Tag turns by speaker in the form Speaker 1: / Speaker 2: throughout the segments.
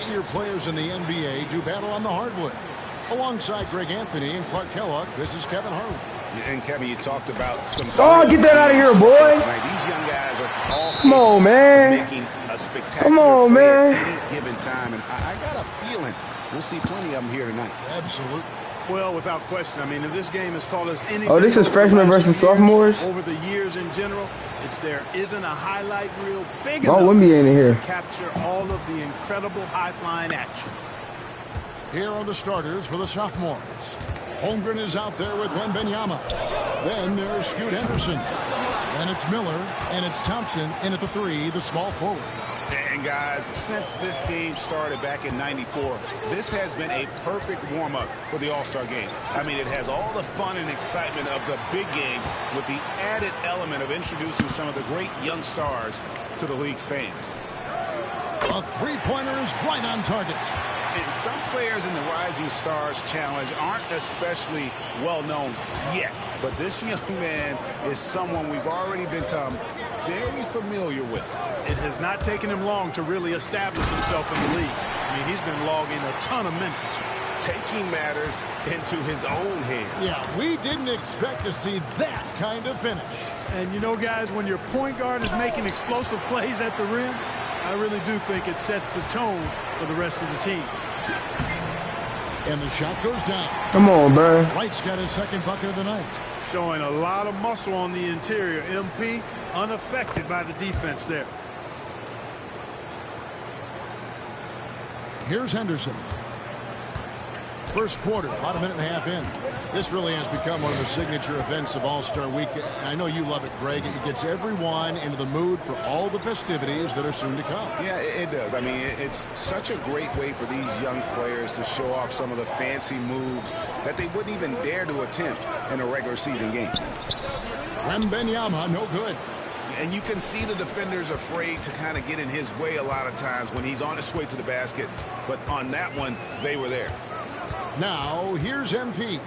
Speaker 1: senior players in the NBA do battle on the hardwood. Alongside Greg Anthony and Clark Kellogg, this is Kevin Harlan.
Speaker 2: And Kevin, you talked about some.
Speaker 3: Oh, get that out of here, boy!
Speaker 2: These young guys are all
Speaker 3: come on, man.
Speaker 2: Making a spectacular
Speaker 3: come on,
Speaker 2: play
Speaker 3: man.
Speaker 2: at any given time, and I got a feeling we'll see plenty of them here tonight.
Speaker 1: Absolutely.
Speaker 4: Well, without question. I mean, if this game has taught us anything.
Speaker 3: Oh, this is freshmen versus sophomores.
Speaker 4: Over the years in general, it's there isn't a highlight reel big
Speaker 3: enough
Speaker 4: to
Speaker 3: in here.
Speaker 4: capture all of the incredible high-flying action.
Speaker 1: Here are the starters for the sophomores. Holmgren is out there with Wembanyama. Then there's Scoot Henderson. Then it's Miller, and it's Thompson in at the 3, the small forward.
Speaker 2: And guys, since this game started back in '94, this has been a perfect warm-up for the All-Star game. I mean, it has all the fun and excitement of the big game with the added element of introducing some of the great young stars to the league's fans.
Speaker 1: A three-pointer is right on target.
Speaker 2: And some players in the Rising Stars Challenge aren't especially well-known yet. But this young man is someone we've already become very familiar with.
Speaker 4: It has not taken him long to really establish himself in the league. I mean, he's been logging a ton of minutes.
Speaker 2: Taking matters into his own hands.
Speaker 1: Yeah, we didn't expect to see that kind of finish.
Speaker 4: And you know, guys, when your point guard is making explosive plays at the rim, I really do think it sets the tone for the rest of the team.
Speaker 1: And the shot goes down.
Speaker 3: Come on, bro.
Speaker 1: Wright's got his second bucket of the night.
Speaker 4: Showing a lot of muscle on the interior. MP unaffected by the defense there.
Speaker 1: Here's Henderson. First quarter, about a minute and a half in. This really has become one of the signature events of All-Star Week. I know you love it, Greg. It gets everyone into the mood for all the festivities that are soon to come.
Speaker 2: Yeah, it does. I mean, it's such a great way for these young players to show off some of the fancy moves that they wouldn't even dare to attempt in a regular season game.
Speaker 1: Wembanyama, no good.
Speaker 2: And you can see the defenders afraid to kind of get in his way a lot of times when he's on his way to the basket. But on that one, they were there.
Speaker 1: Now, here's MP.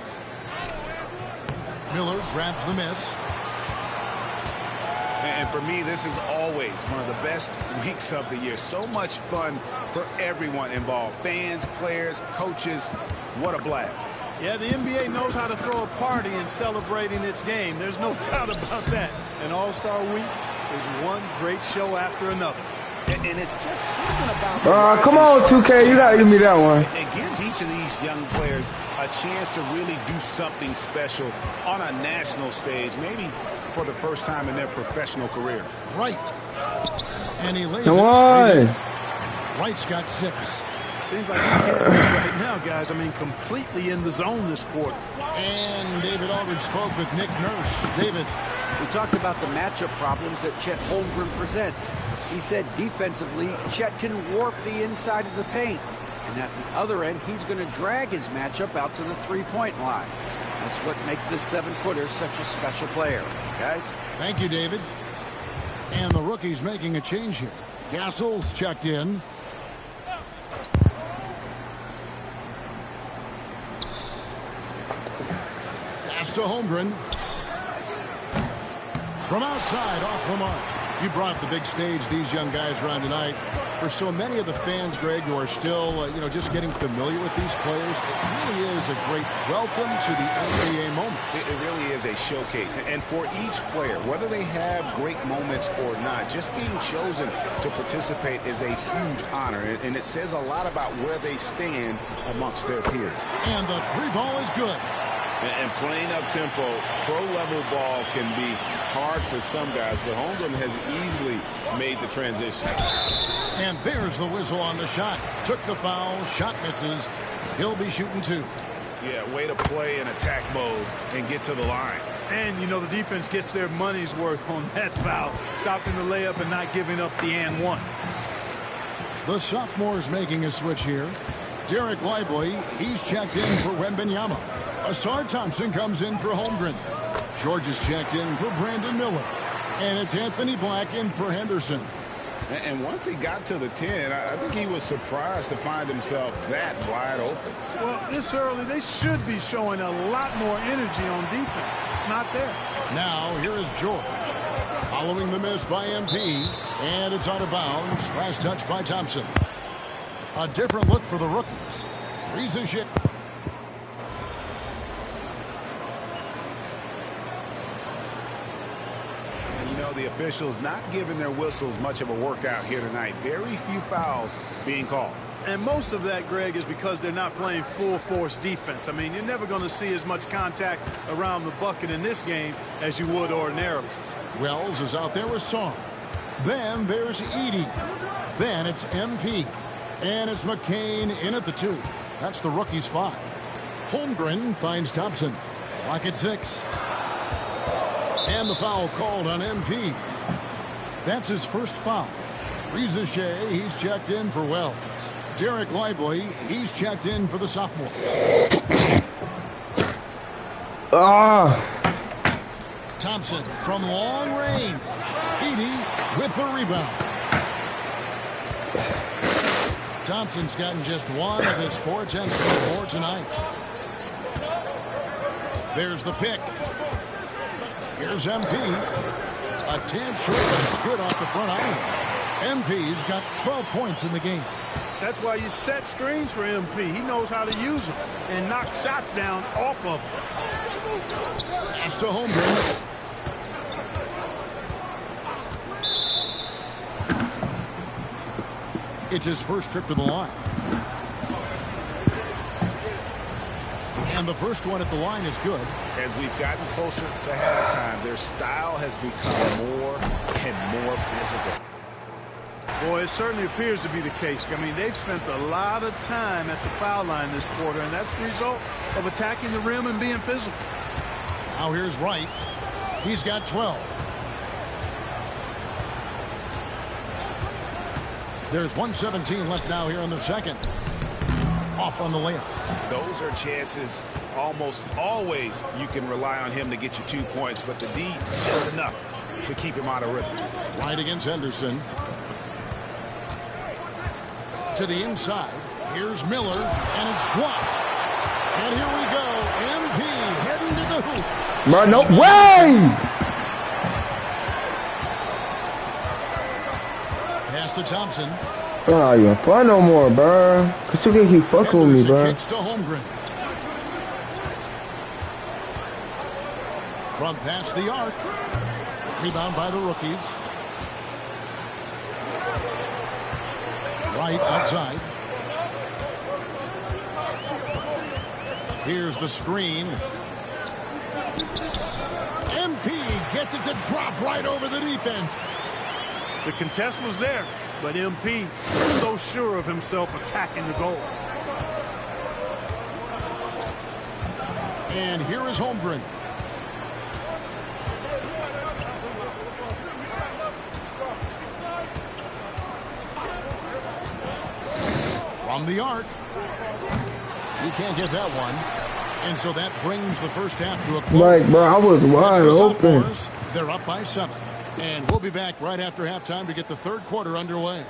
Speaker 1: Miller grabs the miss.
Speaker 2: And for me, this is always one of the best weeks of the year. So much fun for everyone involved. Fans, players, coaches. What a blast.
Speaker 4: Yeah, the NBA knows how to throw a party in celebrating its game. There's no doubt about that. And All-Star Week is one great show after another.
Speaker 2: And it's just something about
Speaker 3: come on, 2K. You got to give me that one.
Speaker 2: It gives each of these young players a chance to really do something special on a national stage, maybe for the first time in their professional career.
Speaker 1: Right. And he lays
Speaker 3: Come
Speaker 1: it
Speaker 3: on.
Speaker 1: straight in. Wright's got 6.
Speaker 4: Seems like he's getting this right now, guys. I mean, completely in the zone this quarter.
Speaker 1: And David Aldridge spoke with Nick Nurse. David.
Speaker 5: We talked about the matchup problems that Chet Holmgren presents. He said defensively, Chet can warp the inside of the paint. And at the other end, he's going to drag his matchup out to the three-point line. That's what makes this 7-footer such a special player. Guys?
Speaker 1: Thank you, David. And the rookie's making a change here. Gassol's checked in. Pass to Holmgren. From outside, off the mark. You brought the big stage these young guys around tonight. For so many of the fans, Greg, who are still, just getting familiar with these players, it really is a great welcome to the NBA moment.
Speaker 2: It really is a showcase. And for each player, whether they have great moments or not, just being chosen to participate is a huge honor. And it says a lot about where they stand amongst their peers.
Speaker 1: And the 3 ball is good.
Speaker 2: And playing up-tempo, pro-level ball can be hard for some guys, but Holmgren has easily made the transition.
Speaker 1: And there's the whistle on the shot. Took the foul, shot misses. He'll be shooting 2.
Speaker 2: Yeah, way to play in attack mode and get to the line.
Speaker 4: And, the defense gets their money's worth on that foul. Stopping the layup and not giving up the and one.
Speaker 1: The sophomore's making a switch here. Derek Lively, he's checked in for Wembanyama. Asar Thompson comes in for Holmgren. George is checked in for Brandon Miller. And it's Anthony Black in for Henderson.
Speaker 2: And once he got to the 10, I think he was surprised to find himself that wide open.
Speaker 4: Well, this early, they should be showing a lot more energy on defense. It's not there.
Speaker 1: Now, here is George. Following the miss by MP. And it's out of bounds. Last touch by Thompson. A different look for the rookies. Reza Shea.
Speaker 2: The officials not giving their whistles much of a workout here tonight. Very few fouls being called.
Speaker 4: And most of that, Greg, is because they're not playing full force defense. I mean, you're never going to see as much contact around the bucket in this game as you would ordinarily.
Speaker 1: Wells is out there with Song. Then there's Edey. Then it's MP. And it's McCain in at the 2. That's the rookie's 5. Holmgren finds Thompson. Clock at 6. And the foul called on MP. That's his first foul. Reza Shea, he's checked in for Wells. Derek Lively, he's checked in for the sophomores. Thompson from long range. Edey with the rebound. Thompson's gotten just 1 of his 4 attempts from the floor tonight. There's the pick. Here's MP. A tad short, but good off the front iron. MP's got 12 points in the game.
Speaker 4: That's why you set screens for MP. He knows how to use them and knock shots down off of them.
Speaker 1: Pass to Holmgren. It's his first trip to the line. And the first one at the line is good.
Speaker 2: As we've gotten closer to halftime, their style has become more and more physical.
Speaker 4: Boy, it certainly appears to be the case. I mean, they've spent a lot of time at the foul line this quarter, and that's the result of attacking the rim and being physical.
Speaker 1: Now here's Wright. He's got 12. There's 1:17 left now here in the second. Off on the layup.
Speaker 2: Those are chances almost always you can rely on him to get you 2 points, but the D is enough to keep him out of rhythm.
Speaker 1: Right against Henderson. To the inside. Here's Miller, and it's blocked. And here we go. MP heading to the hoop.
Speaker 3: Bro, no way!
Speaker 1: Pass to Thompson.
Speaker 3: I'm not even fun no more, bro. Cause you can keep fucking with me,
Speaker 1: Henderson
Speaker 3: bro.
Speaker 1: kicks to Holmgren. From past the arc. Rebound by the rookies. Right outside. Here's the screen. MP gets it to drop right over the defense.
Speaker 4: The contest was there, but MP was so sure of himself attacking the goal.
Speaker 1: And here is Holmgren. From the arc. He can't get that one. And so that brings the first half to a close.
Speaker 3: Like, bro, I was wide open.
Speaker 1: They're up by 7. And we'll be back right after halftime to get the third quarter underway.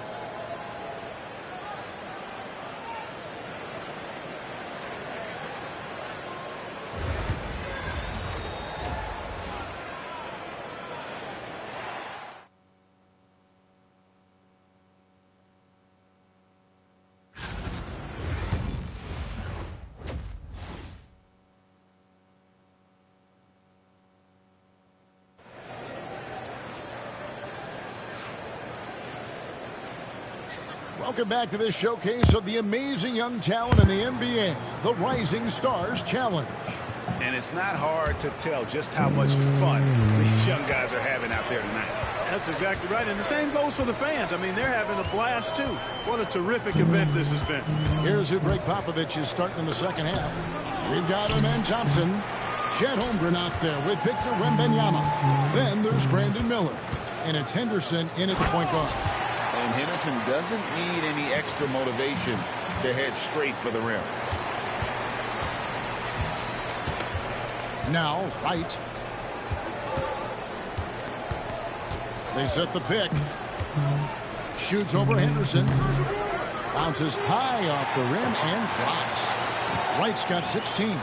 Speaker 1: Welcome back to this showcase of the amazing young talent in the NBA, the Rising Stars Challenge.
Speaker 2: And it's not hard to tell just how much fun these young guys are having out there tonight.
Speaker 4: That's exactly right. And the same goes for the fans. I mean, they're having a blast, too. What a terrific event this has been.
Speaker 1: Here's who Greg Popovich is starting in the second half. We've got Amen Thompson. Chet Holmgren out there with Victor Wembanyama. Then there's Brandon Miller. And it's Henderson in at the point guard.
Speaker 2: And Henderson doesn't need any extra motivation to head straight for the rim.
Speaker 1: Now, Wright. They set the pick. Shoots over Henderson. Bounces high off the rim and drops. Wright's got 16.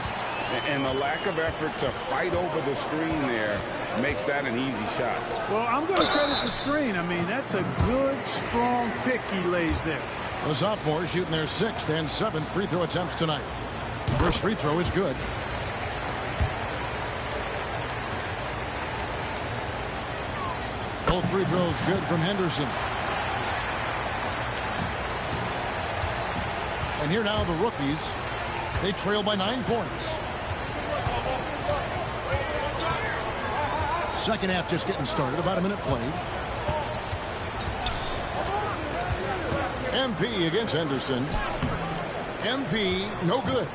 Speaker 2: And the lack of effort to fight over the screen there makes that an easy shot.
Speaker 4: Well, I'm going to credit the screen. I mean, that's a good, strong pick he lays there.
Speaker 1: The sophomores shooting their 6th and 7th free throw attempts tonight. First free throw is good. Both free throws good from Henderson. And here now the rookies. They trail by 9 points. Second half just getting started. About a minute played. MP against Henderson. MP, no good.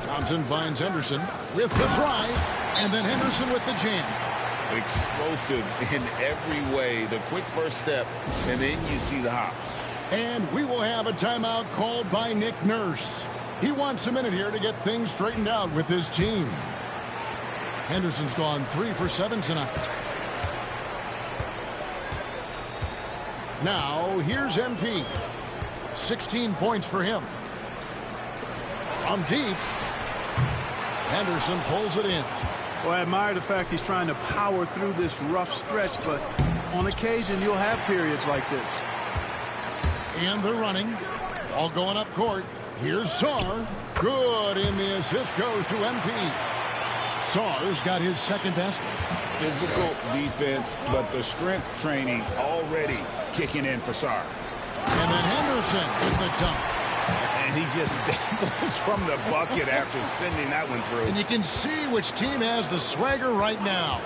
Speaker 1: Thompson finds Henderson with the drive. And then Henderson with the jam.
Speaker 2: Explosive in every way. The quick first step, and then you see the hops.
Speaker 1: And we will have a timeout called by Nick Nurse. He wants a minute here to get things straightened out with his team. Henderson's gone 3 for 7 tonight. Now, here's MP. 16 points for him. From deep, Henderson pulls it in.
Speaker 4: Well, I admire the fact he's trying to power through this rough stretch, but on occasion you'll have periods like this.
Speaker 1: And they're running. All going up court. Here's Sarr. Good, and the assist goes to MP. Sarr's got his 2nd basket.
Speaker 2: Physical defense, but the strength training already kicking in for Sarr.
Speaker 1: And then Henderson with the dunk.
Speaker 2: And he just dangles from the bucket after sending that one through.
Speaker 1: And you can see which team has the swagger right now.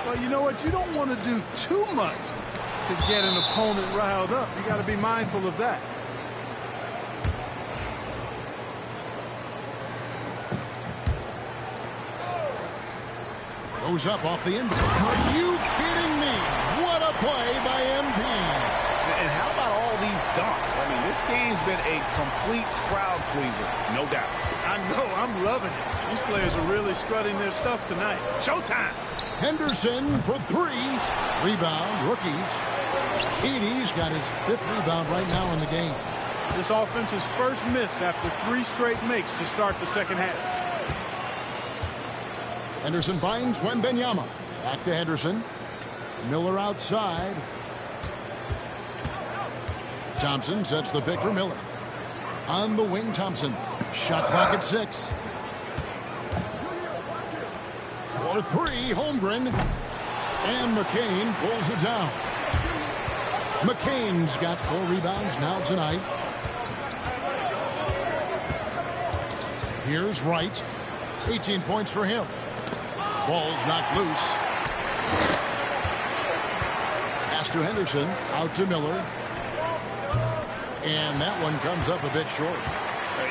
Speaker 4: Well, you know what? You don't want to do too much to get an opponent riled up. You got to be mindful of that.
Speaker 1: Goes up off the end. Are you kidding me? What a play by MP.
Speaker 2: And how about all these dunks? I mean, this game's been a complete crowd pleaser, no doubt.
Speaker 4: I know. I'm loving it. These players are really strutting their stuff tonight. Showtime.
Speaker 1: Henderson for 3. Rebound, rookies. Edey's got his 5th rebound right now in the game.
Speaker 4: This offense's first miss after 3 straight makes to start the second half.
Speaker 1: Henderson finds Wembanyama. Back to Henderson. Miller outside. Thompson sets the pick for Miller. On the wing, Thompson. Shot clock at 6. For 3, Holmgren. And McCain pulls it down. McCain's got 4 rebounds now tonight. Here's Wright. 18 points for him. Ball's knocked loose. Pass to Henderson. Out to Miller. And that one comes up a bit short.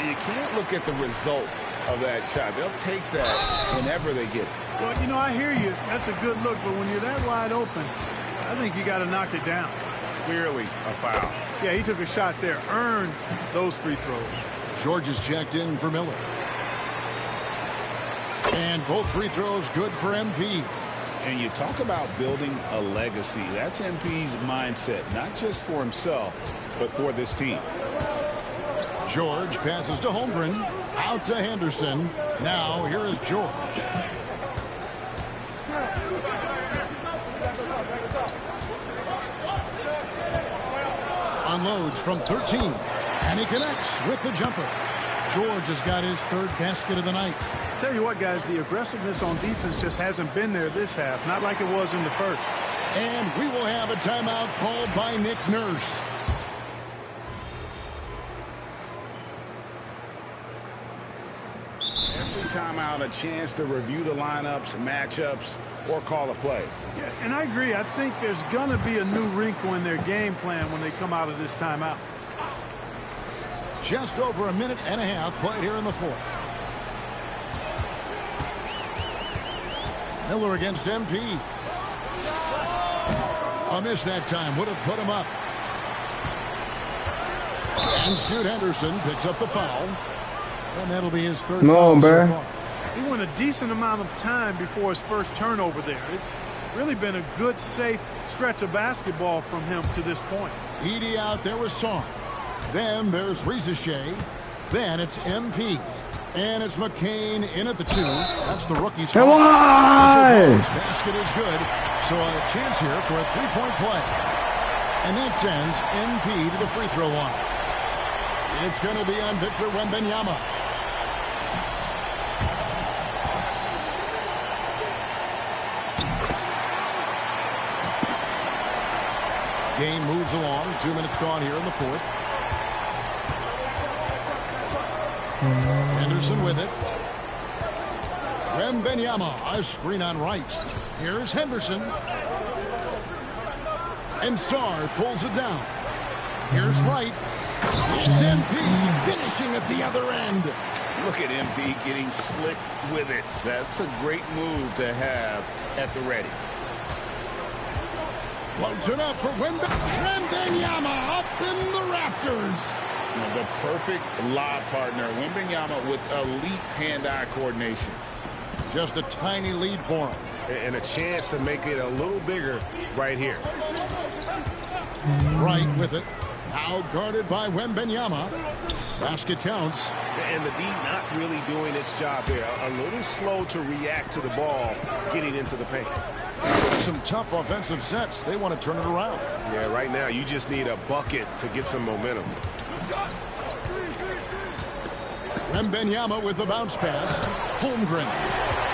Speaker 2: You can't look at the result of that shot. They'll take that whenever they get it.
Speaker 4: Well, you know, I hear you. That's a good look, but when you're that wide open, I think you got to knock it down.
Speaker 2: Clearly a foul.
Speaker 4: Yeah, he took a shot there. Earned those free throws.
Speaker 1: George is checked in for Miller. And both free throws good for MP.
Speaker 2: And you talk about building a legacy. That's MP's mindset, not just for himself, but for this team.
Speaker 1: George passes to Holmgren. Out to Henderson. Now here is George. Unloads from 13. And he connects with the jumper. George has got his 3rd basket of the night.
Speaker 4: Tell you what, guys, the aggressiveness on defense just hasn't been there this half. Not like it was in the first.
Speaker 1: And we will have a timeout called by Nick Nurse.
Speaker 2: Every timeout, a chance to review the lineups, matchups, or call a play.
Speaker 4: Yeah, and I agree. I think there's going to be a new wrinkle in their game plan when they come out of this timeout.
Speaker 1: Just over a minute and a half played here in the 4th. Miller against MP. A miss that time. Would have put him up. And Scoot Henderson picks up the foul. And that'll be his 3rd foul so far.
Speaker 4: He went a decent amount of time before his first turnover there. It's really been a good, safe stretch of basketball from him to this point.
Speaker 1: Edey out there with Sarr. Then there's Rizachet. Then it's MP. And it's McCain in at the 2. That's the rookie's
Speaker 3: Come
Speaker 1: foul.
Speaker 3: on!
Speaker 1: This basket is good. So a chance here for a 3-point play. And that sends MP to the free throw line. It's going to be on Victor Wembanyama. Game moves along. 2 minutes gone here in the fourth. Henderson with it. Wembanyama, a screen on right. Here's Henderson. And Sarr pulls it down. Here's Wright. It's MP finishing at the other end.
Speaker 2: Look at MP getting slick with it. That's a great move to have at the ready.
Speaker 1: Floats it up for Wembanyama up in the rafters.
Speaker 2: The perfect lob partner. Wembanyama with elite hand-eye coordination.
Speaker 1: Just a tiny lead for him.
Speaker 6: And a chance to make it a little bigger right here.
Speaker 1: Right with it. Now guarded by Wembanyama. Basket counts.
Speaker 6: And the D not really doing its job there. A little slow to react to the ball getting into the paint.
Speaker 1: Some tough offensive sets. They want to turn it around.
Speaker 6: Yeah, right now you just need a bucket to get some momentum.
Speaker 1: Wembanyama with the bounce pass. Holmgren.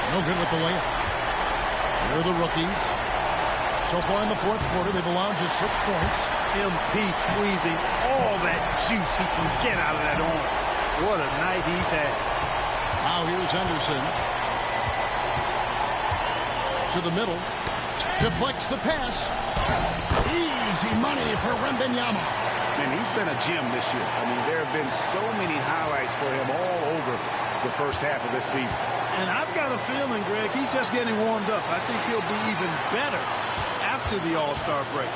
Speaker 1: No good with the layup. Here are the rookies. So far in the fourth quarter, they've allowed just 6 points.
Speaker 4: MP squeezing all that juice he can get out of that arm. What a night he's had.
Speaker 1: Now here's Henderson. To the middle. Deflects the pass. Easy money for Wembanyama.
Speaker 2: And he's been a gem this year. I mean, there have been so many highlights for him all over the first half of this season.
Speaker 4: And I've got a feeling, Greg, he's just getting warmed up. I think he'll be even better after the All-Star break.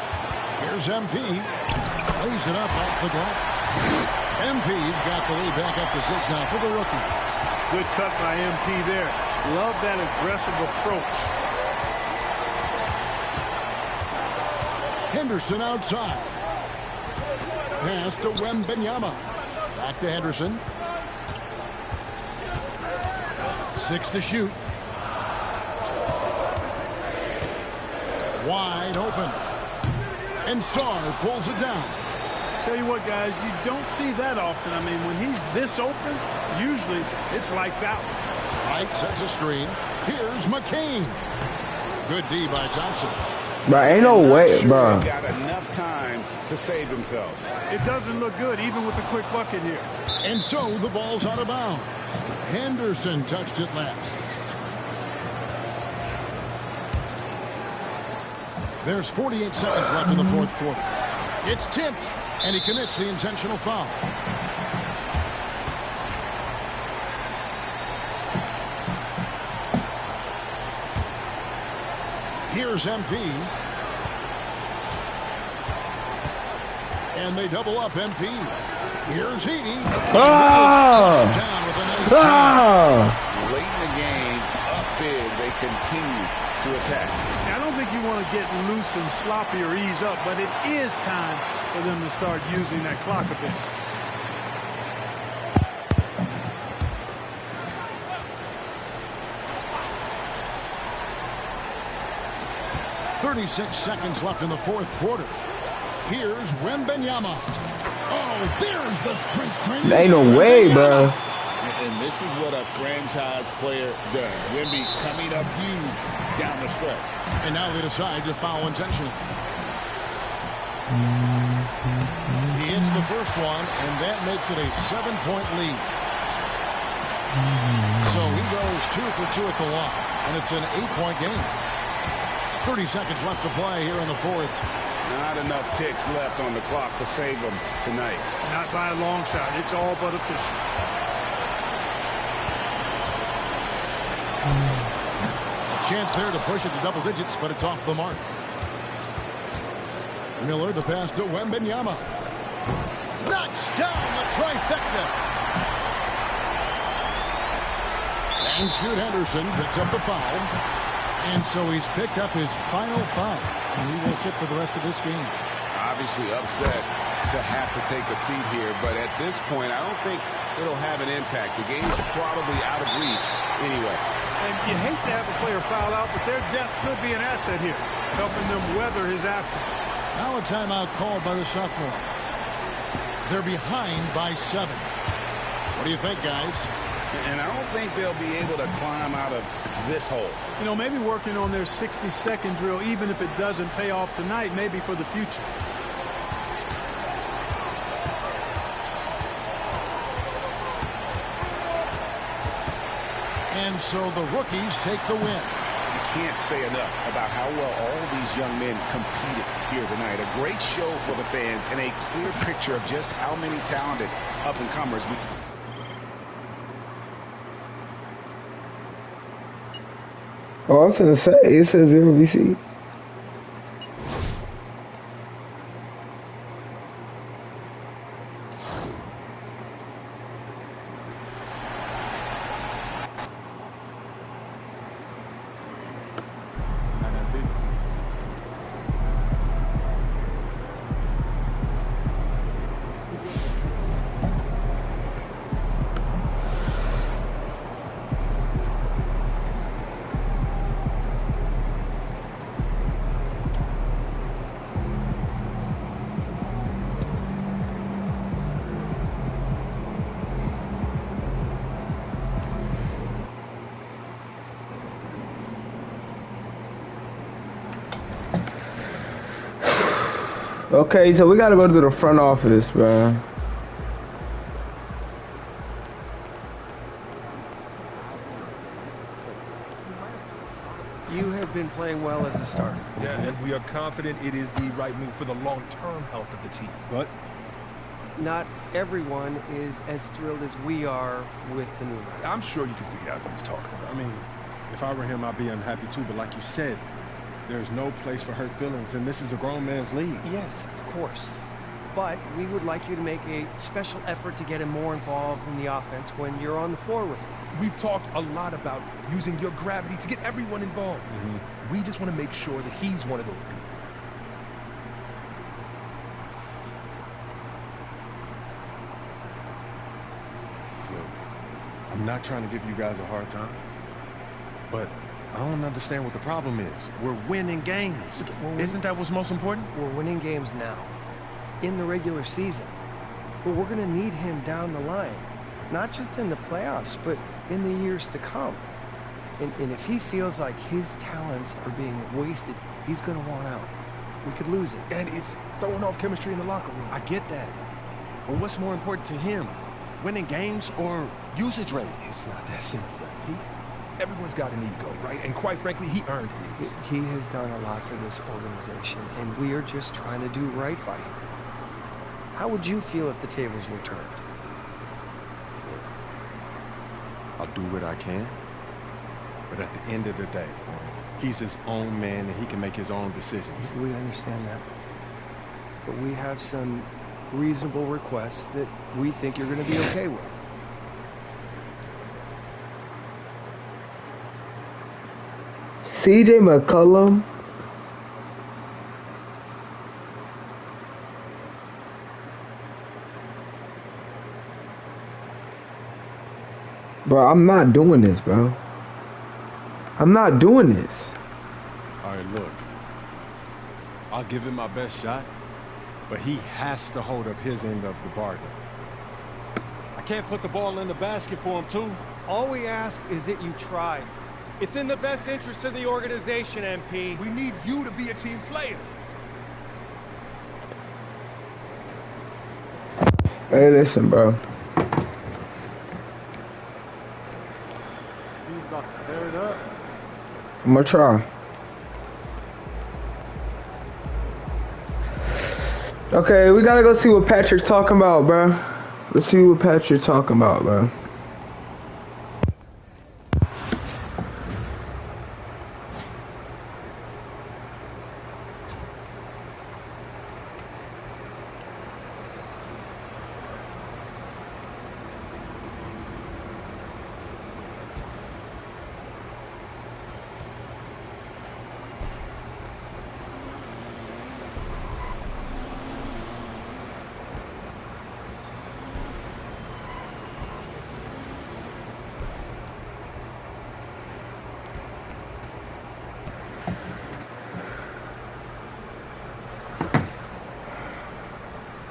Speaker 1: Here's MP. Lays it up off the glass. MP's got the lead back up to 6 now for the rookies.
Speaker 4: Good cut by MP there. Love that aggressive approach.
Speaker 1: Henderson outside. Pass to Wembanyama. Back to Henderson. 6 to shoot. Wide open. And Sarr pulls it down.
Speaker 4: Tell you what, guys, you don't see that often. I mean, when he's this open, usually it's lights out.
Speaker 1: Wright sets a screen. Here's McCain. Good D by Thompson.
Speaker 3: Bro, ain't no way, bro.
Speaker 2: Got enough time to save himself.
Speaker 4: It doesn't look good, even with a quick bucket here.
Speaker 1: And so the ball's out of bounds. Henderson touched it last. There's 48 seconds left in the fourth quarter. It's tipped, and he commits the intentional foul. Here's MP. And they double up MP. Here's Heaney.
Speaker 3: Ah!
Speaker 1: Down with a nice jam.
Speaker 2: Late in the game, up big, they continue to attack.
Speaker 4: Now, I don't think you want to get loose and sloppy or ease up, but it is time for them to start using that clock a bit.
Speaker 1: .36 seconds left in the fourth quarter. Here's Wembanyama. Oh, there's the strength training.
Speaker 3: Ain't no way, bro.
Speaker 2: And this is what a franchise player does. Wemby coming up huge down the stretch.
Speaker 1: And now they decide to foul intentionally. He hits the first one, and that makes it a 7-point lead. So he goes 2 for 2 at the line, and it's an 8-point game. 30 seconds left to play here in the fourth.
Speaker 2: Not enough ticks left on the clock to save them tonight.
Speaker 4: Not by a long shot. It's all but official.
Speaker 1: A chance there to push it to double digits, but it's off the mark. Miller, the pass to Wembanyama. Knocks down the trifecta. And Scoot Henderson picks up the foul. And so he's picked up his final foul. And he will sit for the rest of this game.
Speaker 6: Obviously upset to have to take a seat here, but at this point, I don't think it'll have an impact. The game's probably out of reach anyway.
Speaker 4: And you hate to have a player foul out, but their depth could be an asset here, helping them weather his absence.
Speaker 1: Now a timeout called by the sophomores. They're behind by 7. What do you think, guys?
Speaker 2: And I don't think they'll be able to climb out of this hole.
Speaker 4: You know, maybe working on their 60-second drill, even if it doesn't pay off tonight, maybe for the future.
Speaker 1: And so the rookies take the win.
Speaker 2: I can't say enough about how well all these young men competed here tonight. A great show for the fans and a clear picture of just how many talented up-and-comers we...
Speaker 3: Oh, I was gonna say, it says 0 BC. Okay, so we gotta go to the front office, bro.
Speaker 7: You have been playing well as a starter.
Speaker 8: Yeah, and we are confident it is the right move for the long-term health of the team.
Speaker 7: But not everyone is as thrilled as we are with the new guy.
Speaker 8: I'm sure you can figure out what he's talking about.
Speaker 9: I mean, if I were him, I'd be unhappy too. But like you said, there's no place for hurt feelings, and this is a grown man's league.
Speaker 7: Yes, of course. But we would like you to make a special effort to get him more involved in the offense when you're on the floor with him.
Speaker 8: We've talked a lot about using your gravity to get everyone involved. We just want to make sure that he's one of those people.
Speaker 9: Look, I'm not trying to give you guys a hard time, but I don't understand what the problem is. We're winning games. Isn't that what's most important?
Speaker 7: We're winning games now, in the regular season. But we're going to need him down the line. Not just in the playoffs, but in the years to come. And if he feels like his talents are being wasted, he's going to want out. We could lose it.
Speaker 8: And it's throwing off chemistry in the locker room.
Speaker 9: I get that. But what's more important to him? Winning games or usage rate?
Speaker 8: It's not that simple, Pete. Everyone's got an ego, right? And quite frankly, he earned his.
Speaker 7: He has done a lot for this organization, and we are just trying to do right by him. How would you feel if the tables were turned?
Speaker 9: I'll do what I can. But at the end of the day, he's his own man and he can make his own decisions.
Speaker 7: We understand that. But we have some reasonable requests that we think you're going to be okay with.
Speaker 3: CJ McCollum. Bro, I'm not doing this, bro. I'm not doing this.
Speaker 9: All right, look. I'll give him my best shot, but he has to hold up his end of the bargain. I can't put the ball in the basket for him, too.
Speaker 10: All we ask is that you try. It's in the best interest of the organization, MP.
Speaker 8: We need you to be a team player.
Speaker 3: Hey, listen, bro.
Speaker 4: He's about to tear it up.
Speaker 3: I'm gonna try. Okay, we gotta go see what Patrick's talking about, bro. Let's see what Patrick's talking about, bro.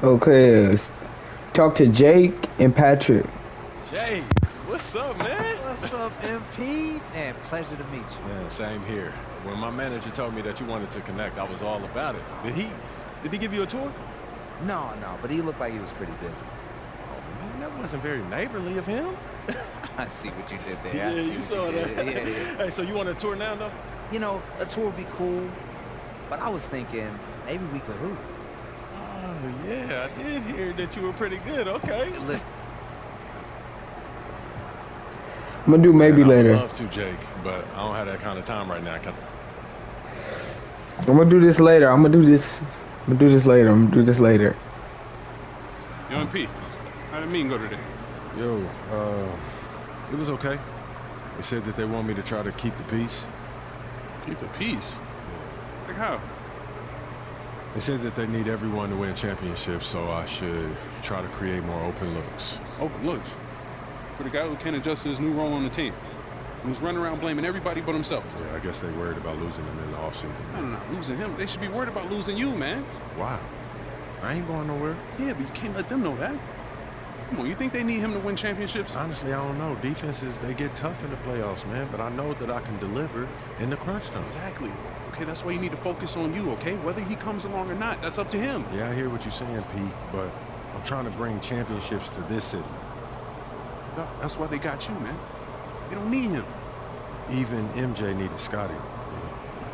Speaker 3: Okay, talk to Jake and Patrick.
Speaker 9: Jay, what's up, man?
Speaker 11: What's up, MP? Man, pleasure to meet you.
Speaker 9: Man, same here. When my manager told me that you wanted to connect, I was all about it. Did he give you a tour?
Speaker 11: No, but he looked like he was pretty busy.
Speaker 9: Oh, man, that wasn't very neighborly of him.
Speaker 11: I see what you did there.
Speaker 9: Yeah,
Speaker 11: I see
Speaker 9: you
Speaker 11: what
Speaker 9: saw
Speaker 11: you
Speaker 9: that.
Speaker 11: did. Yeah.
Speaker 9: Hey, so you want a tour now, though?
Speaker 11: You know, a tour would be cool, but I was thinking maybe we could hoop.
Speaker 9: Oh, yeah, I did hear that you were pretty good. Okay.
Speaker 11: Listen.
Speaker 3: I'm gonna do maybe later.
Speaker 9: I would love to, Jake, but I don't have that kind of time right now.
Speaker 3: I'm gonna do this later. I'm gonna do this later.
Speaker 12: Yo, MP, how did the meeting go today?
Speaker 9: Yo, it was okay. They said that they want me to try to keep the peace.
Speaker 12: Keep the peace? Like how?
Speaker 9: They said that they need everyone to win championships, so I should try to create more open looks.
Speaker 12: Open looks? For the guy who can't adjust to his new role on the team. Who's running around blaming everybody but himself.
Speaker 9: Yeah, I guess they worried about losing him in the offseason.
Speaker 12: No, losing him. They should be worried about losing you, man.
Speaker 9: Why? I ain't going nowhere.
Speaker 12: Yeah, but you can't let them know that. Come on, you think they need him to win championships?
Speaker 9: Honestly, I don't know. Defenses, they get tough in the playoffs, man, but I know that I can deliver in the crunch time.
Speaker 12: Exactly. Okay, that's why you need to focus on you, okay? Whether he comes along or not, that's up to him.
Speaker 9: Yeah, I hear what you're saying, Pete, but I'm trying to bring championships to this city.
Speaker 12: That's why they got you, man. They don't need him.
Speaker 9: Even MJ needed Scotty.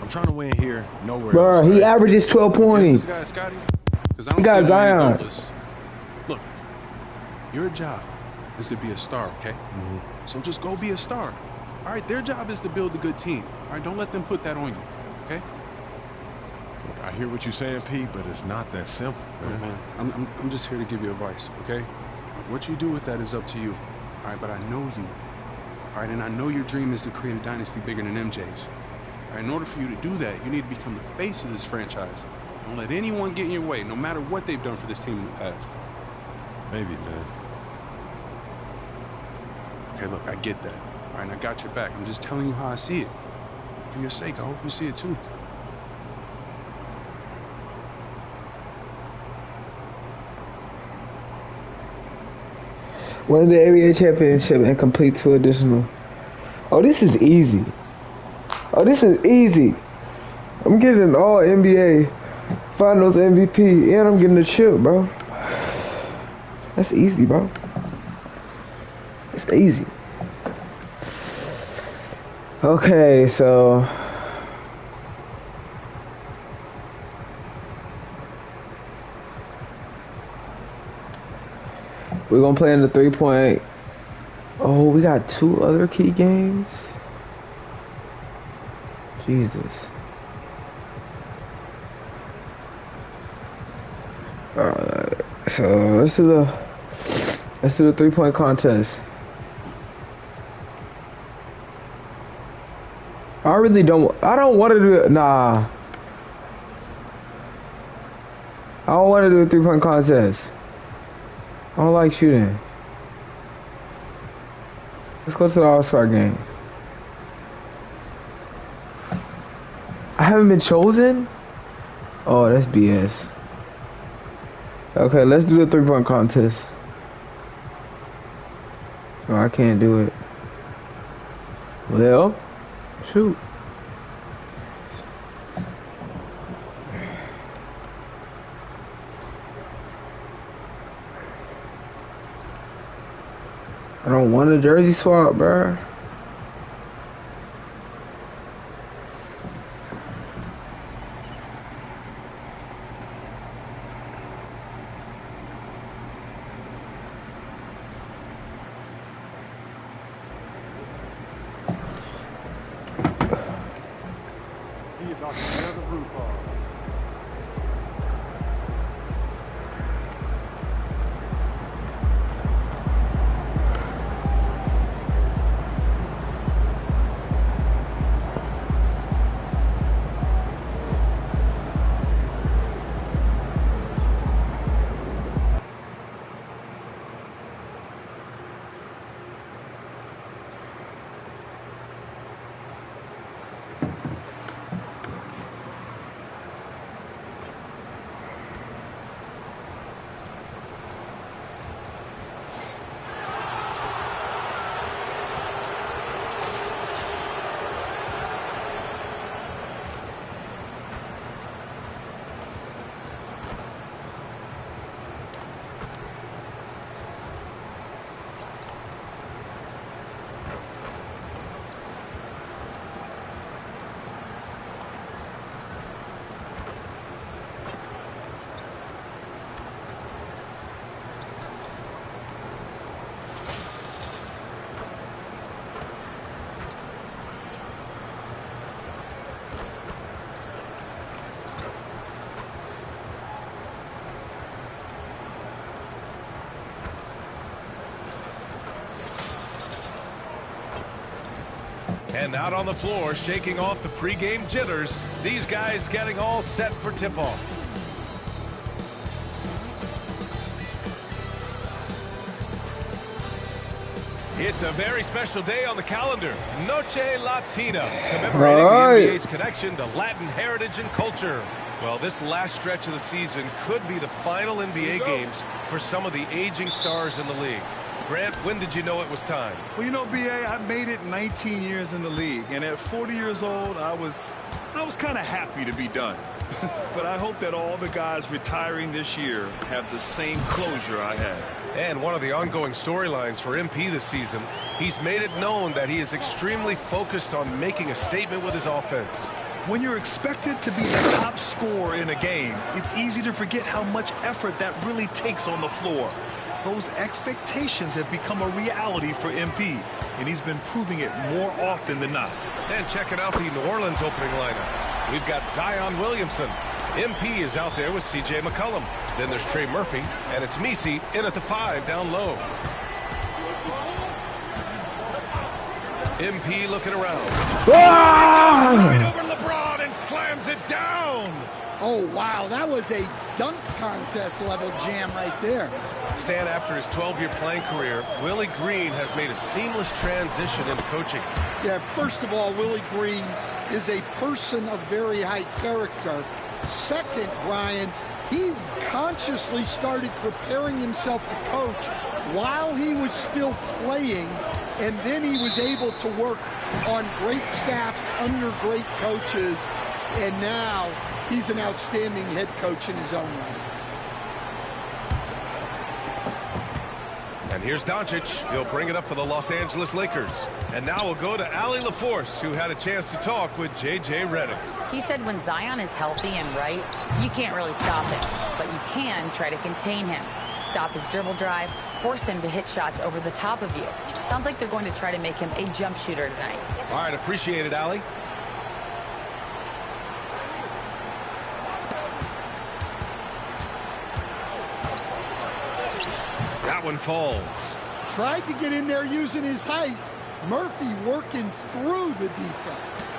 Speaker 9: I'm trying to win here, nowhere
Speaker 3: Bro,
Speaker 9: else.
Speaker 3: he averages 12 points.
Speaker 12: This guy, Scotty? Because I don't
Speaker 3: He got
Speaker 12: see him on
Speaker 3: Zion.
Speaker 12: any list. Look, your job is to be a star, okay? So just go be a star. All right, their job is to build a good team. All right, don't let them put that on you, okay?
Speaker 9: I hear what you're saying, Pete, but it's not that simple, man.
Speaker 12: Man, I'm just here to give you advice, okay? What you do with that is up to you. All right, but I know you. All right, and I know your dream is to create a dynasty bigger than MJ's. All right, in order for you to do that, you need to become the face of this franchise. Don't let anyone get in your way, no matter what they've done for this team in the past.
Speaker 9: Maybe, man.
Speaker 12: Okay, look, I get that. All right, and I got your back. I'm just telling you how I see it. For your sake, I hope you see it too.
Speaker 3: Wins the NBA championship and complete 2 additional. Oh, this is easy. Oh, this is easy. I'm getting an all NBA Finals MVP and I'm getting a chip, bro. That's easy, bro. It's easy. Okay, so we're gonna play in the 3-point. Oh, we got 2 other key games. Jesus. Alright, so let's do the 3-point contest. I don't want to do it. Nah. I don't want to do a 3-point contest. I don't like shooting. Let's go to the All-Star game. I haven't been chosen? Oh, that's BS. Okay, let's do the 3-point contest. Oh, I can't do it. Well, shoot. I don't want a jersey swap, bruh.
Speaker 10: He about to tear the roof off.
Speaker 13: And out on the floor, shaking off the pregame jitters, these guys getting all set for tip-off. It's a very special day on the calendar. Noche Latina, commemorating the NBA's connection to Latin heritage and culture. Well, this last stretch of the season could be the final NBA games for some of the aging stars in the league. Grant, when did you know it was time?
Speaker 4: Well, you know, B.A., I made it 19 years in the league, and at 40 years old, I was kind of happy to be done. But I hope that all the guys retiring this year have the same closure I had.
Speaker 13: And one of the ongoing storylines for MP this season, he's made it known that he is extremely focused on making a statement with his offense.
Speaker 4: When you're expected to be the top scorer in a game, it's easy to forget how much effort that really takes on the floor. Those expectations have become a reality for MP, and he's been proving it more often than not.
Speaker 13: And checking out the New Orleans opening lineup. We've got Zion Williamson. MP is out there with C.J. McCollum. Then there's Trey Murphy, and it's Messi in at the 5 down low. MP looking around. Right over LeBron and slams it down.
Speaker 14: Oh, wow, that was a dunk contest level jam right there.
Speaker 13: Stan, after his 12-year playing career, Willie Green has made a seamless transition into coaching.
Speaker 14: Yeah, first of all, Willie Green is a person of very high character. Second, Brian, he consciously started preparing himself to coach while he was still playing, and then he was able to work on great staffs under great coaches, and now he's an outstanding head coach in his own right.
Speaker 13: And here's Doncic. He'll bring it up for the Los Angeles Lakers. And now we'll go to Allie LaForce, who had a chance to talk with J.J. Redick.
Speaker 15: He said when Zion is healthy and right, you can't really stop him, but you can try to contain him. Stop his dribble drive, force him to hit shots over the top of you. Sounds like they're going to try to make him a jump shooter tonight.
Speaker 13: All right, appreciate it, Allie. That one falls.
Speaker 14: Tried to get in there using his height. Murphy working through the defense.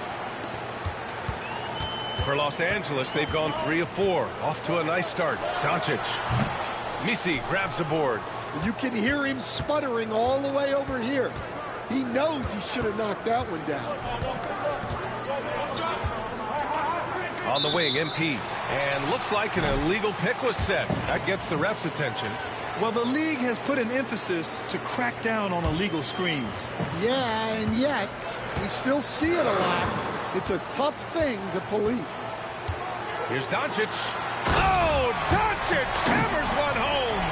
Speaker 13: For Los Angeles, they've gone 3 of 4. Off to a nice start. Doncic. Messi grabs the board.
Speaker 14: You can hear him sputtering all the way over here. He knows he should have knocked that one down.
Speaker 13: On the wing, MP. And looks like an illegal pick was set. That gets the ref's attention.
Speaker 4: Well, the league has put an emphasis to crack down on illegal screens.
Speaker 14: Yeah, and yet, we still see it a lot. It's a tough thing to police.
Speaker 13: Here's Doncic. Oh, Doncic hammers one home.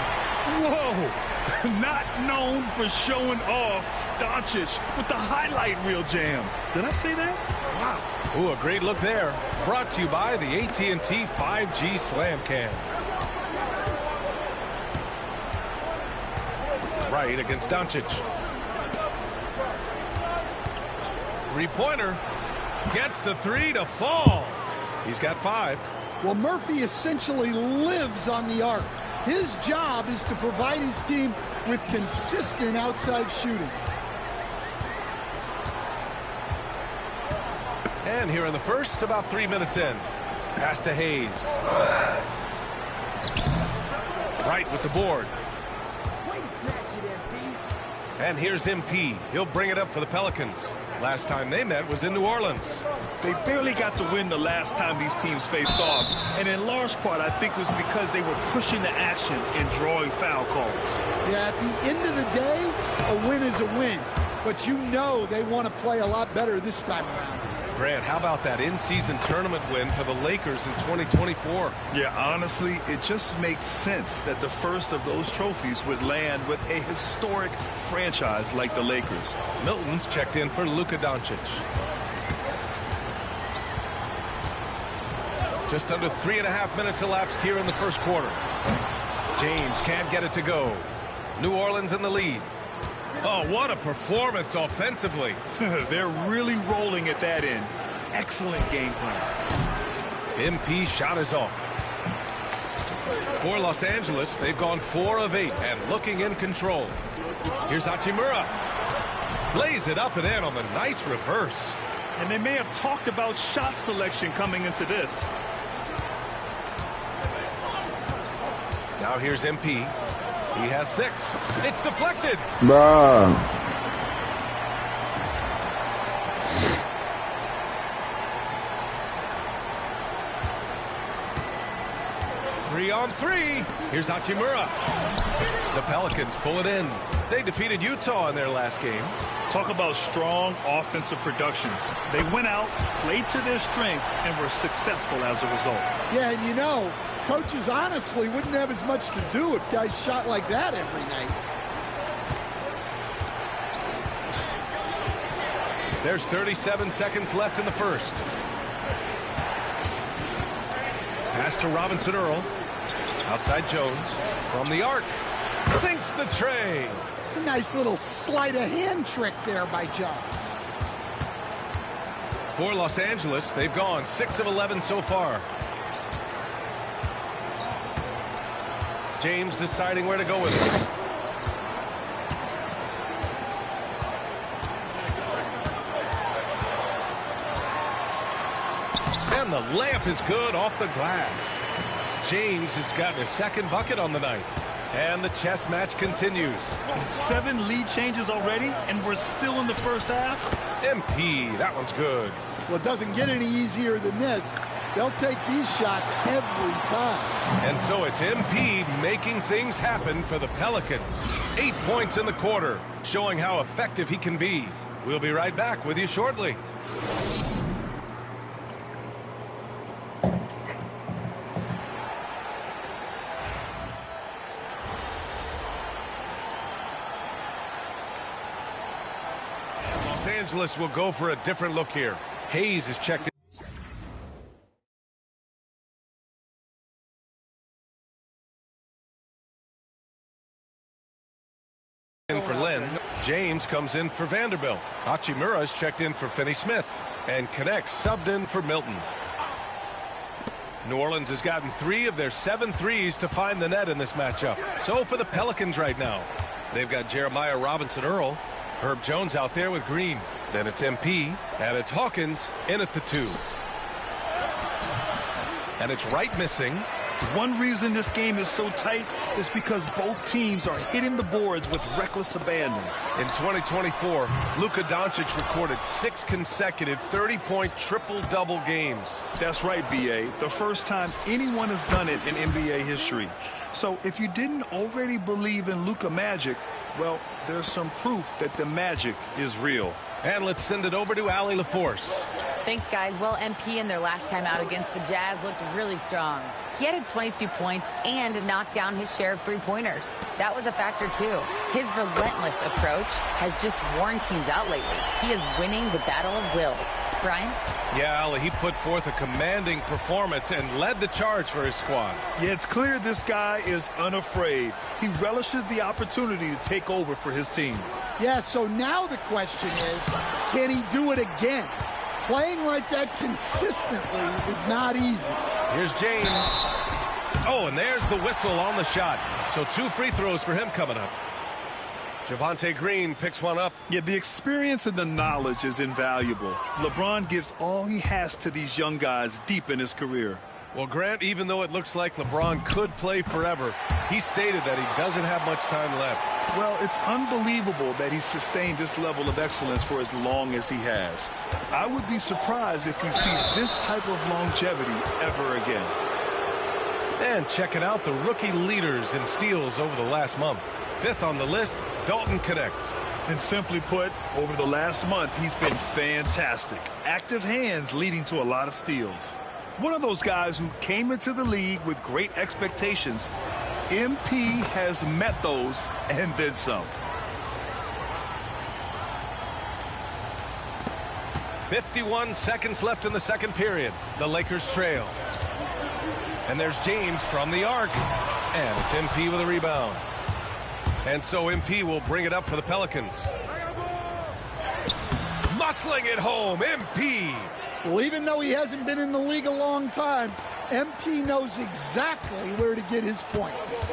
Speaker 4: Whoa, not known for showing off. Doncic with the highlight reel jam. Did I say that? Wow.
Speaker 13: Ooh, a great look there. Brought to you by the AT&T 5G Slam Cam. Right against Doncic. Three-pointer. Gets the 3 to fall. He's got 5.
Speaker 14: Well, Murphy essentially lives on the arc. His job is to provide his team with consistent outside shooting.
Speaker 13: And here in the first, about 3 minutes in. Pass to Hayes. Right with the board. And here's MP. He'll bring it up for the Pelicans. Last time they met was in New Orleans.
Speaker 4: They barely got the win the last time these teams faced off. And in large part, I think it was because they were pushing the action and drawing foul calls.
Speaker 14: Yeah, at the end of the day, a win is a win. But you know they want to play a lot better this time around.
Speaker 13: Grant, how about that in-season tournament win for the Lakers in 2024?
Speaker 4: Yeah, honestly, it just makes sense that the first of those trophies would land with a historic franchise like the Lakers.
Speaker 13: Milton's checked in for Luka Doncic. Just under 3.5 minutes elapsed here in the first quarter. James can't get it to go. New Orleans in the lead. Oh, what a performance offensively.
Speaker 4: They're really rolling at that end. Excellent game plan.
Speaker 13: MP shot is off. For Los Angeles, they've gone 4 of 8 and looking in control. Here's Hachimura. Lays it up and in on the nice reverse.
Speaker 4: And they may have talked about shot selection coming into this.
Speaker 13: Now here's MP. He has 6. It's deflected.
Speaker 3: Bruh.
Speaker 13: 3-on-3. Here's Hachimura. The Pelicans pull it in. They defeated Utah in their last game.
Speaker 4: Talk about strong offensive production. They went out, played to their strengths, and were successful as a result.
Speaker 14: Yeah, and you know, coaches honestly wouldn't have as much to do if guys shot like that every night.
Speaker 13: There's 37 seconds left in the first. Pass to Robinson Earl. Outside Jones. From the arc. Sinks the tray.
Speaker 14: It's a nice little sleight of hand trick there by Jones.
Speaker 13: For Los Angeles, they've gone 6 of 11 so far. James deciding where to go with it. And the layup is good off the glass. James has gotten his second bucket on the night. And the chess match continues.
Speaker 4: 7 lead changes already, and we're still in the first half.
Speaker 13: MP, that one's good.
Speaker 14: Well, it doesn't get any easier than this. They'll take these shots every time.
Speaker 13: And so it's MP making things happen for the Pelicans. 8 points in the quarter, showing how effective he can be. We'll be right back with you shortly. Los Angeles will go for a different look here. Hayes is checked in for Lynn. James comes in for Vanderbilt. Hachimura's checked in for Finney Smith. And Connect subbed in for Milton. New Orleans has gotten 3 of their 7 threes to find the net in this matchup. So for the Pelicans right now, they've got Jeremiah Robinson Earl. Herb Jones out there with Green. Then it's MP, and it's Hawkins in at the 2. And it's Wright missing.
Speaker 4: One reason this game is so tight is because both teams are hitting the boards with reckless abandon.
Speaker 13: In 2024, Luka Doncic recorded 6 consecutive 30-point triple-double games.
Speaker 4: That's right, B.A. The first time anyone has done it in NBA history. So if you didn't already believe in Luka Magic, well, there's some proof that the magic is real.
Speaker 13: And let's send it over to Allie LaForce.
Speaker 15: Thanks, guys. Well, MP in their last time out against the Jazz looked really strong. He added 22 points and knocked down his share of 3-pointers. That was a factor, too. His relentless approach has just worn teams out lately. He is winning the battle of wills. Brian?
Speaker 13: Yeah, Ali, he put forth a commanding performance and led the charge for his squad.
Speaker 4: Yeah, it's clear this guy is unafraid. He relishes the opportunity to take over for his team.
Speaker 14: Yeah, so now the question is, can he do it again? Playing like that consistently is not easy.
Speaker 13: Here's James. Oh, and there's the whistle on the shot. So 2 free throws for him coming up. Javonte Green picks one up.
Speaker 4: Yeah, the experience and the knowledge is invaluable. LeBron gives all he has to these young guys deep in his career.
Speaker 13: Well, Grant, even though it looks like LeBron could play forever, he stated that he doesn't have much time left.
Speaker 4: Well, it's unbelievable that he's sustained this level of excellence for as long as he has. I would be surprised if we see this type of longevity ever again.
Speaker 13: And checking out the rookie leaders in steals over the last month. 5th on the list, Dalton Connect.
Speaker 4: And simply put, over the last month, he's been fantastic. Active hands leading to a lot of steals. One of those guys who came into the league with great expectations. MP has met those and then some.
Speaker 13: 51 seconds left in the second period. The Lakers trail. And there's James from the arc. And it's MP with a rebound. And so MP will bring it up for the Pelicans. Muscling it home, MP.
Speaker 14: Well, even though he hasn't been in the league a long time, MP knows exactly where to get his points.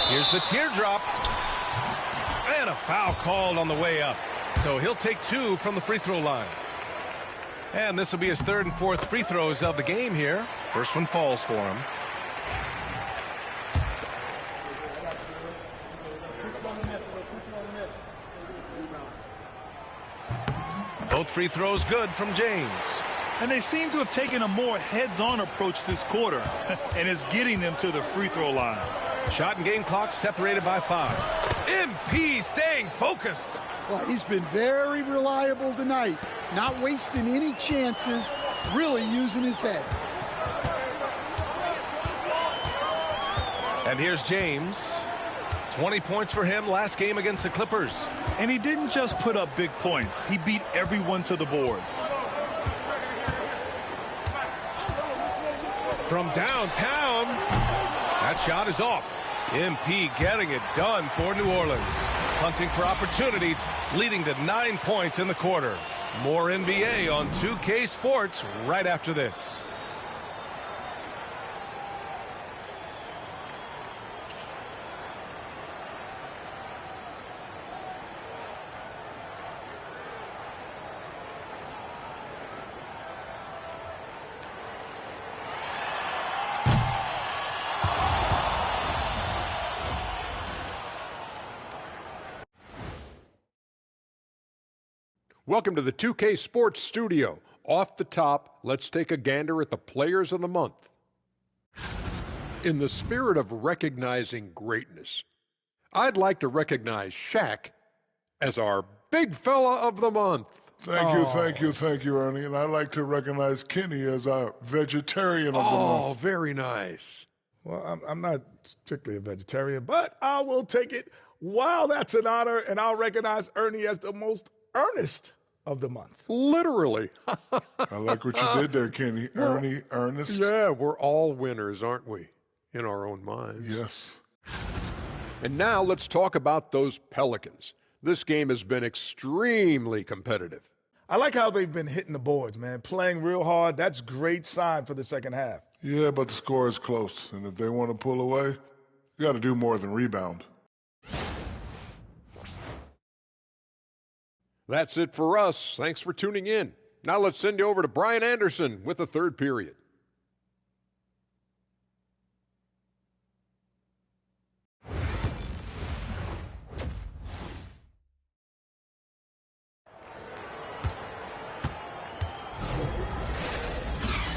Speaker 13: Here's the teardrop. And a foul called on the way up. So he'll take 2 from the free throw line. And this will be his 3rd and 4th free throws of the game here. First one falls for him. Both free throws good from James.
Speaker 4: And they seem to have taken a more heads-on approach this quarter, and it's getting them to the free throw line.
Speaker 13: Shot and game clock separated by 5. MP staying focused.
Speaker 14: Well, he's been very reliable tonight, not wasting any chances, really using his head.
Speaker 13: And here's James. 20 points for him last game against the Clippers.
Speaker 4: And he didn't just put up big points. He beat everyone to the boards.
Speaker 13: From downtown, that shot is off. MP getting it done for New Orleans. Hunting for opportunities, leading to 9 points in the quarter. More NBA on 2K Sports right after this.
Speaker 16: Welcome to the 2K Sports Studio. Off the top, let's take a gander at the Players of the Month. In the spirit of recognizing greatness, I'd like to recognize Shaq as our Big Fella of the Month.
Speaker 17: Thank you, Ernie. And I'd like to recognize Kenny as our Vegetarian of the Month.
Speaker 16: Oh, very nice.
Speaker 18: Well, I'm not strictly a vegetarian, but I will take it. Wow, that's an honor, and I'll recognize Ernie as the most earnest of the month.
Speaker 16: Literally.
Speaker 17: I like what you did there, Kenny. Ernie, earnest.
Speaker 16: Yeah, we're all winners, aren't we? In our own minds.
Speaker 17: Yes.
Speaker 16: And now let's talk about those Pelicans. This game has been extremely competitive.
Speaker 18: I like how they've been hitting the boards, man. Playing real hard. That's great sign for the second half.
Speaker 17: Yeah, but the score is close. And if they want to pull away, you got to do more than rebound.
Speaker 16: That's it for us. Thanks for tuning in. Now let's send you over to Brian Anderson with the third period.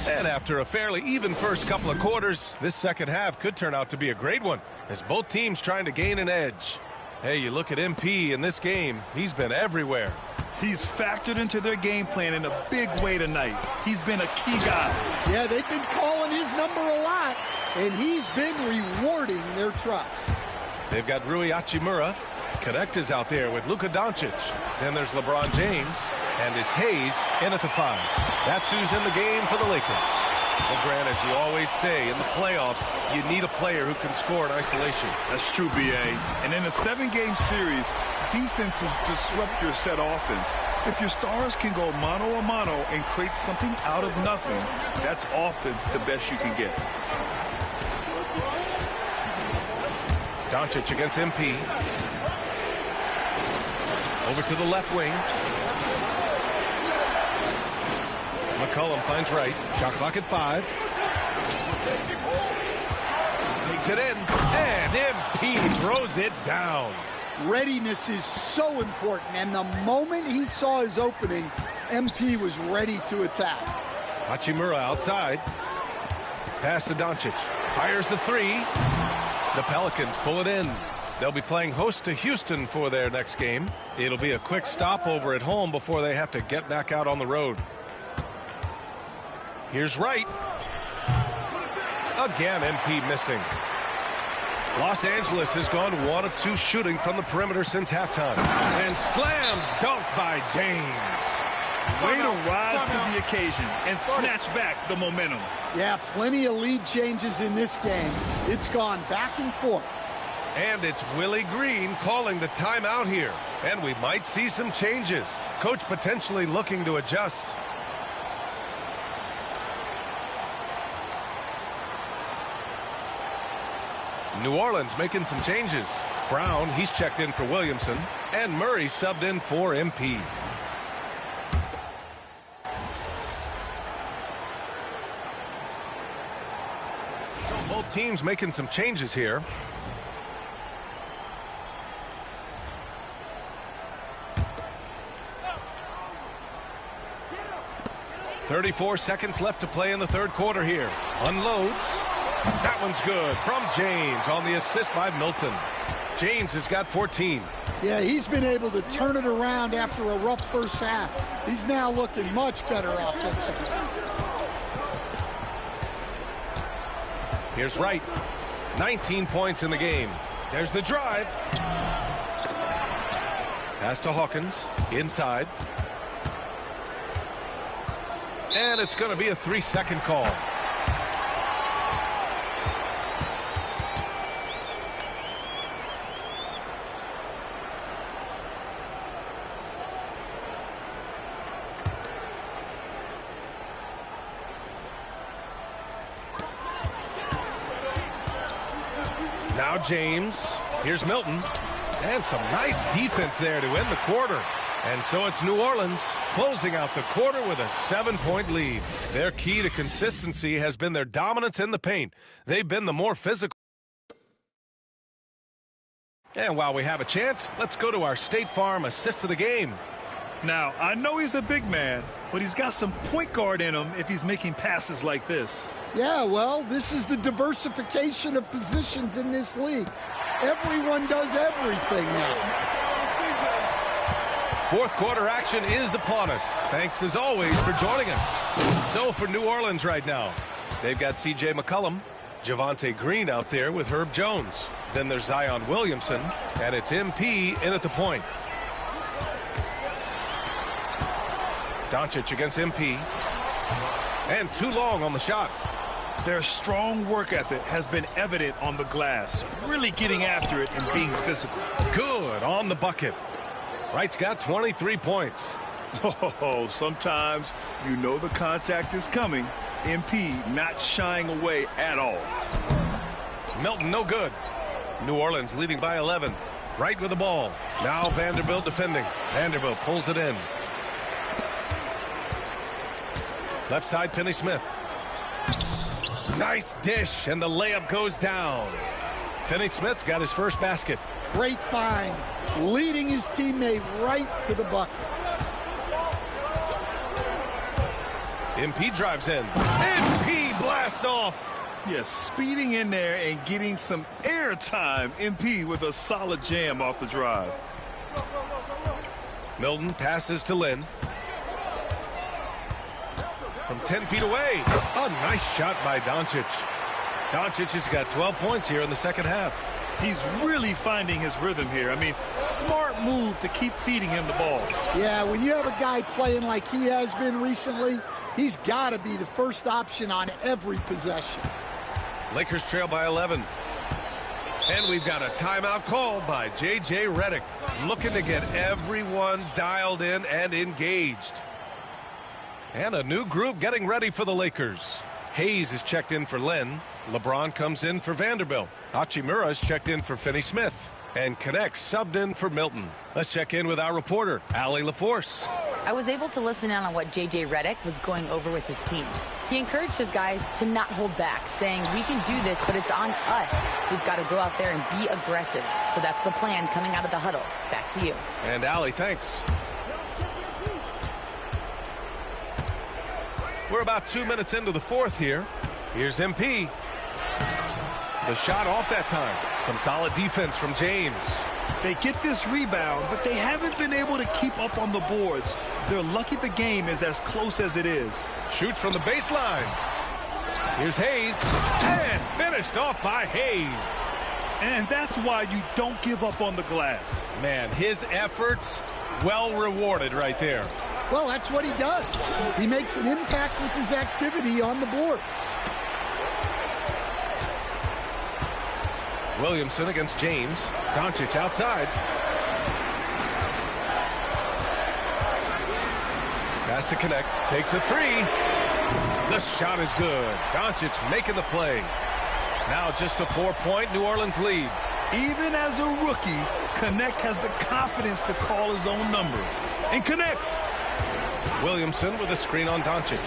Speaker 13: And after a fairly even first couple of quarters, this second half could turn out to be a great one as both teams trying to gain an edge. Hey, you look at MP in this game, he's been everywhere.
Speaker 4: He's factored into their game plan in a big way tonight. He's been a key guy.
Speaker 14: Yeah, they've been calling his number a lot, and he's been rewarding their trust.
Speaker 13: They've got Rui Hachimura. Connect is out there with Luka Doncic. Then there's LeBron James, and it's Hayes in at the 5. That's who's in the game for the Lakers. Well, Grant, as you always say, in the playoffs, you need a player who can score in isolation.
Speaker 4: That's true, B.A. And in a 7-game series, defenses disrupt your set offense. If your stars can go mano-a-mano and create something out of nothing, that's often the best you can get.
Speaker 13: Doncic against MP. Over to the left wing. McCollum finds right. Shot clock at 5. Takes it in. And MP throws it down.
Speaker 14: Readiness is so important, and the moment he saw his opening, MP was ready to attack.
Speaker 13: Hachimura outside. Pass to Doncic. Fires the 3. The Pelicans pull it in. They'll be playing host to Houston for their next game. It'll be a quick stopover at home before they have to get back out on the road. Here's Wright. Again, MP missing. Los Angeles has gone 1 of 2 shooting from the perimeter since halftime. And slam dunk by James.
Speaker 4: Way to rise to the occasion and snatch back the momentum.
Speaker 14: Yeah, plenty of lead changes in this game. It's gone back and forth.
Speaker 13: And it's Willie Green calling the timeout here. And we might see some changes. Coach potentially looking to adjust. New Orleans making some changes. Brown, he's checked in for Williamson. And Murray subbed in for MP. Both teams making some changes here. .34 seconds left to play in the third quarter here. Unloads. That one's good from James on the assist by Milton. James has got 14.
Speaker 14: Yeah, he's been able to turn it around after a rough first half. He's now looking much better offensively.
Speaker 13: Here's Wright. 19 points in the game. There's the drive. Pass to Hawkins. Inside. And it's going to be a 3-second call. Now James. Here's Milton. And some nice defense there to end the quarter. And so it's New Orleans closing out the quarter with a 7-point lead. Their key to consistency has been their dominance in the paint. They've been the more physical. And while we have a chance, let's go to our State Farm assist of the game.
Speaker 4: Now, I know he's a big man, but he's got some point guard in him if he's making passes like this.
Speaker 14: Yeah, well, this is the diversification of positions in this league. Everyone does everything now.
Speaker 13: Fourth quarter action is upon us. Thanks as always for joining us. So for New Orleans right now, they've got C.J. McCollum, Javonte Green out there with Herb Jones. Then there's Zion Williamson, and it's MP in at the point. Doncic against MP. And too long on the shot.
Speaker 4: Their strong work ethic has been evident on the glass, really getting after it and being physical.
Speaker 13: Good on the bucket. Wright's got 23 points.
Speaker 4: Oh, sometimes you know the contact is coming. MP not shying away at all.
Speaker 13: Milton no good. New Orleans leading by 11. Wright with the ball. Now Vanderbilt defending. Vanderbilt pulls it in. Left side, Finney-Smith. Nice dish, and the layup goes down. Finney-Smith's got his first basket.
Speaker 14: Great find, leading his teammate right to the bucket.
Speaker 13: MP drives in. MP blast off.
Speaker 4: Yes, speeding in there and getting some air time. MP with a solid jam off the drive.
Speaker 13: Milton passes to Lynn. From 10 feet away. A nice shot by Doncic. Doncic has got 12 points here in the second half.
Speaker 4: He's really finding his rhythm here. I mean, smart move to keep feeding him the ball.
Speaker 14: Yeah, when you have a guy playing like he has been recently, he's got to be the first option on every possession.
Speaker 13: Lakers trail by 11. And we've got a timeout called by J.J. Redick, looking to get everyone dialed in and engaged. And a new group getting ready for the Lakers. Hayes is checked in for Lynn. LeBron comes in for Vanderbilt. Hachimura is checked in for Finney-Smith. And Connect subbed in for Milton. Let's check in with our reporter, Allie LaForce.
Speaker 15: I was able to listen in on what J.J. Redick was going over with his team. He encouraged his guys to not hold back, saying, we can do this, but it's on us. We've got to go out there and be aggressive. So that's the plan coming out of the huddle. Back to you.
Speaker 13: And Allie, thanks. We're about 2 minutes into the fourth here. Here's MP. The shot off that time. Some solid defense from James.
Speaker 4: They get this rebound, but they haven't been able to keep up on the boards. They're lucky the game is as close as it is.
Speaker 13: Shoots from the baseline. Here's Hayes. And finished off by Hayes.
Speaker 4: And that's why you don't give up on the glass.
Speaker 13: Man, his efforts well rewarded right there.
Speaker 14: Well, that's what he does. He makes an impact with his activity on the boards.
Speaker 13: Williamson against James. Doncic outside. Pass to Connect. Takes a three. The shot is good. Doncic making the play. Now just a 4-point New Orleans lead.
Speaker 4: Even as a rookie, Knecht has the confidence to call his own number. And connects.
Speaker 13: Williamson with a screen on Doncic.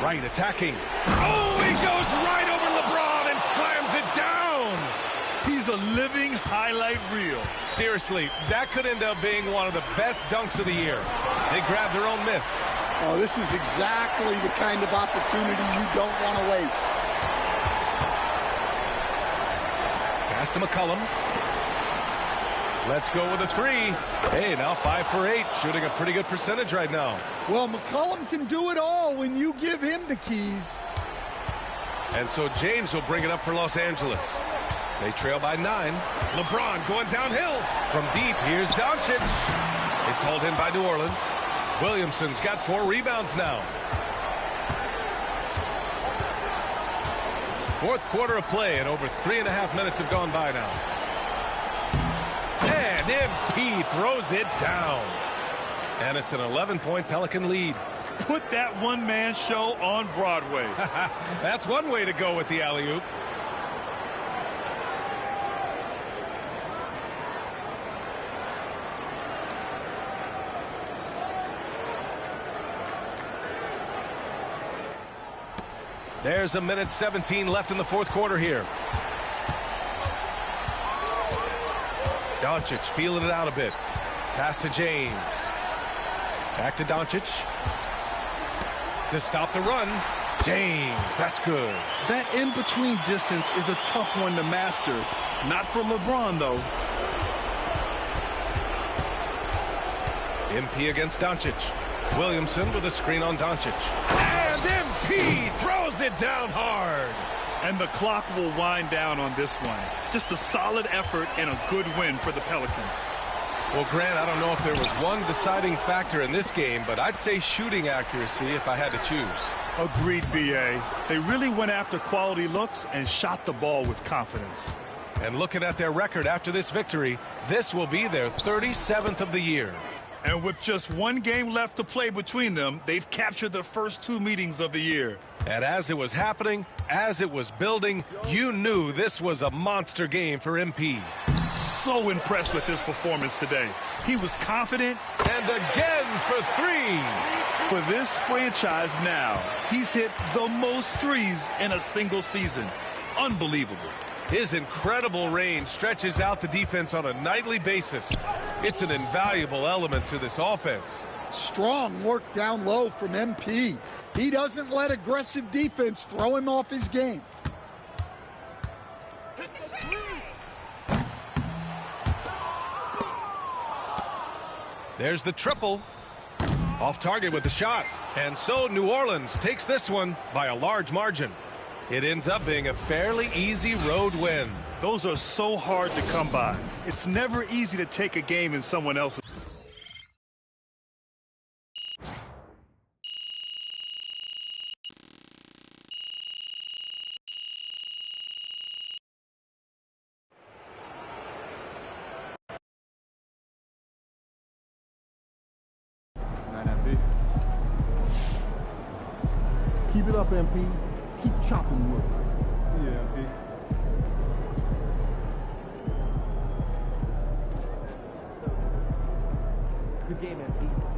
Speaker 13: Right, attacking. Oh, he goes right over LeBron and slams it down.
Speaker 4: He's a living highlight reel.
Speaker 13: Seriously, that could end up being one of the best dunks of the year. They grabbed their own miss.
Speaker 14: Oh, this is exactly the kind of opportunity you don't want to waste.
Speaker 13: Pass to McCollum. Let's go with a 3. Hey, now 5 for 8, shooting a pretty good percentage right now.
Speaker 14: Well, McCollum can do it all when you give him the keys.
Speaker 13: And so James will bring it up for Los Angeles. They trail by 9. LeBron going downhill. From deep, here's Doncic. It's hauled in by New Orleans. Williamson's got 4 rebounds now. Fourth quarter of play, and over 3.5 minutes have gone by now. And MP throws it down. And it's an 11-point Pelican lead.
Speaker 4: Put that one-man show on Broadway.
Speaker 13: That's one way to go with the alley-oop. There's a minute 17 left in the fourth quarter here. Doncic feeling it out a bit. Pass to James. Back to Doncic. To stop the run. James, that's good.
Speaker 4: That in-between distance is a tough one to master. Not for LeBron, though.
Speaker 13: MP against Doncic. Williamson with a screen on Doncic. And MP throws it down hard.
Speaker 4: And the clock will wind down on this one. Just a solid effort and a good win for the Pelicans.
Speaker 13: Well, Grant, I don't know if there was one deciding factor in this game, but I'd say shooting accuracy if I had to choose.
Speaker 4: Agreed, B.A. They really went after quality looks and shot the ball with confidence.
Speaker 13: And looking at their record after this victory, this will be their 37th of the year.
Speaker 4: And with just one game left to play between them, they've captured the first 2 meetings of the year.
Speaker 13: And as it was happening, as it was building, you knew this was a monster game for MP.
Speaker 4: So impressed with his performance today. He was confident.
Speaker 13: And again for 3.
Speaker 4: For this franchise now, he's hit the most threes in a single season. Unbelievable.
Speaker 13: His incredible range stretches out the defense on a nightly basis. It's an invaluable element to this offense.
Speaker 14: Strong work down low from MP. He doesn't let aggressive defense throw him off his game.
Speaker 13: There's the triple. Off target with the shot. And so New Orleans takes this one by a large margin. It ends up being a fairly easy road win.
Speaker 4: Those are so hard to come by. It's never easy to take a game in someone else's.
Speaker 19: Keep it up, MP. Keep chopping wood. Yeah, MP. Good game, MP.